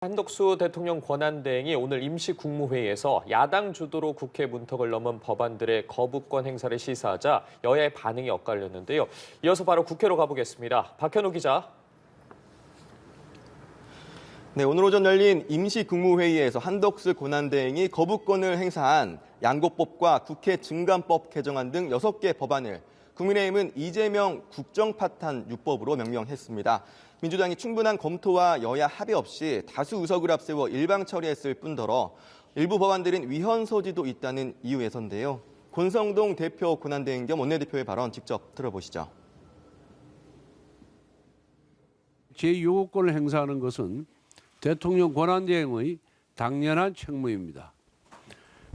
한덕수 대통령 권한대행이 오늘 임시국무회의에서 야당 주도로 국회 문턱을 넘은 법안들의 거부권 행사를 시사하자 여야의 반응이 엇갈렸는데요. 이어서 바로 국회로 가보겠습니다. 박현우 기자. 네, 오늘 오전 열린 임시국무회의에서 한덕수 권한대행이 거부권을 행사한 양곡법과 국회 증감법 개정안 등 6개 법안을 국민의힘은 이재명 국정파탄 6법으로 명명했습니다. 민주당이 충분한 검토와 여야 합의 없이 다수 의석을 앞세워 일방 처리했을 뿐더러 일부 법안들은 위헌 소지도 있다는 이유에서인데요. 권성동 대표 권한대행 겸 원내대표의 발언 직접 들어보시죠. 제 요구권을 행사하는 것은 대통령 권한대행의 당연한 책무입니다.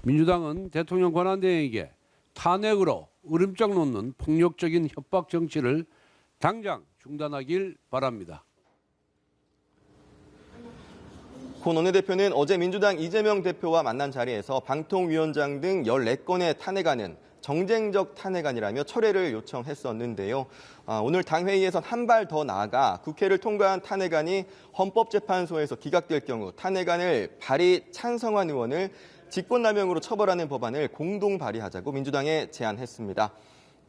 민주당은 대통령 권한대행에게 탄핵으로 으름장 놓는 폭력적인 협박 정치를 당장 중단하길 바랍니다. 권 원내대표는 어제 민주당 이재명 대표와 만난 자리에서 방통위원장 등 14건의 탄핵안은 정쟁적 탄핵안이라며 철회를 요청했었는데요. 오늘 당회의에선 한 발 더 나아가 국회를 통과한 탄핵안이 헌법재판소에서 기각될 경우 탄핵안을 발의 찬성한 의원을 직권남용으로 처벌하는 법안을 공동 발의하자고 민주당에 제안했습니다.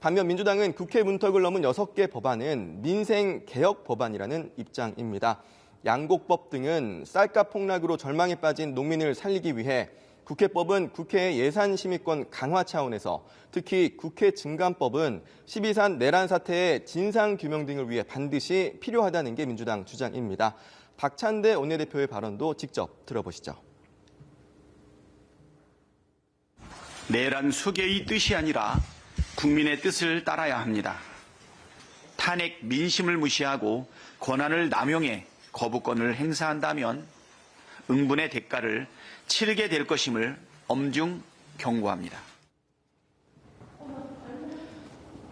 반면 민주당은 국회 문턱을 넘은 6개 법안은 민생개혁 법안이라는 입장입니다. 양곡법 등은 쌀값 폭락으로 절망에 빠진 농민을 살리기 위해 국회법은 국회의 예산심의권 강화 차원에서 특히 국회 증감법은 12.3 내란 사태의 진상규명 등을 위해 반드시 필요하다는 게 민주당 주장입니다. 박찬대 원내대표의 발언도 직접 들어보시죠. 내란 수계의 뜻이 아니라 국민의 뜻을 따라야 합니다. 탄핵 민심을 무시하고 권한을 남용해 거부권을 행사한다면 응분의 대가를 치르게 될 것임을 엄중 경고합니다.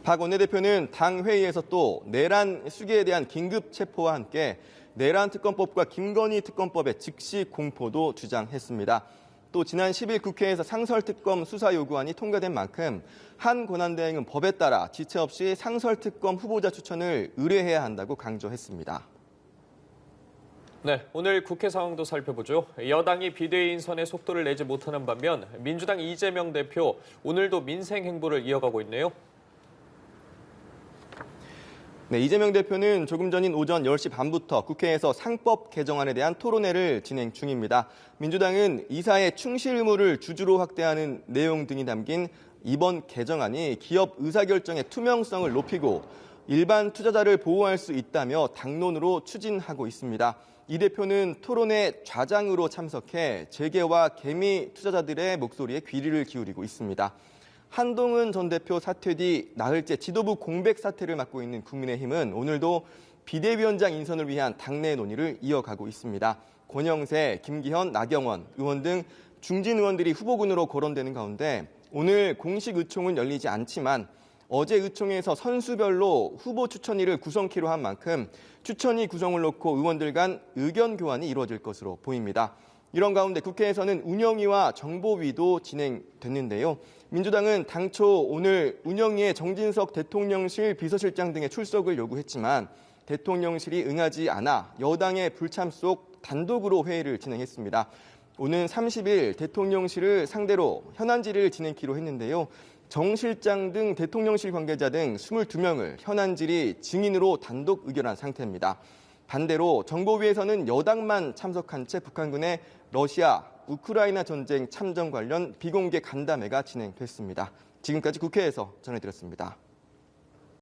박 원내대표는 당 회의에서 또 내란 수계에 대한 긴급 체포와 함께 내란 특검법과 김건희 특검법의 즉시 공포도 주장했습니다. 또 지난 10일 국회에서 상설특검 수사 요구안이 통과된 만큼 한 권한대행은 법에 따라 지체 없이 상설특검 후보자 추천을 의뢰해야 한다고 강조했습니다. 네, 오늘 국회 상황도 살펴보죠. 여당이 비대위 인선에 속도를 내지 못하는 반면 민주당 이재명 대표 오늘도 민생 행보를 이어가고 있네요. 네, 이재명 대표는 조금 전인 오전 10시 반부터 국회에서 상법 개정안에 대한 토론회를 진행 중입니다. 민주당은 이사의 충실 의무를 주주로 확대하는 내용 등이 담긴 이번 개정안이 기업 의사결정의 투명성을 높이고 일반 투자자를 보호할 수 있다며 당론으로 추진하고 있습니다. 이 대표는 토론회 좌장으로 참석해 재계와 개미 투자자들의 목소리에 귀를 기울이고 있습니다. 한동훈 전 대표 사퇴 뒤 나흘째 지도부 공백 사태를 맡고 있는 국민의힘은 오늘도 비대위원장 인선을 위한 당내 논의를 이어가고 있습니다. 권영세, 김기현, 나경원 의원 등 중진 의원들이 후보군으로 거론되는 가운데 오늘 공식 의총은 열리지 않지만 어제 의총에서 선수별로 후보 추천위를 구성키로 한 만큼 추천위 구성을 놓고 의원들 간 의견 교환이 이루어질 것으로 보입니다. 이런 가운데 국회에서는 운영위와 정보위도 진행됐는데요. 민주당은 당초 오늘 운영위에 정진석 대통령실 비서실장 등의 출석을 요구했지만 대통령실이 응하지 않아 여당의 불참 속 단독으로 회의를 진행했습니다. 오는 30일 대통령실을 상대로 현안질의를 진행키로 했는데요. 정 실장 등 대통령실 관계자 등 22명을 현안질의 증인으로 단독 의결한 상태입니다. 반대로 정보위에서는 여당만 참석한 채 북한군의 러시아, 우크라이나 전쟁 참전 관련 비공개 간담회가 진행됐습니다. 지금까지 국회에서 전해드렸습니다.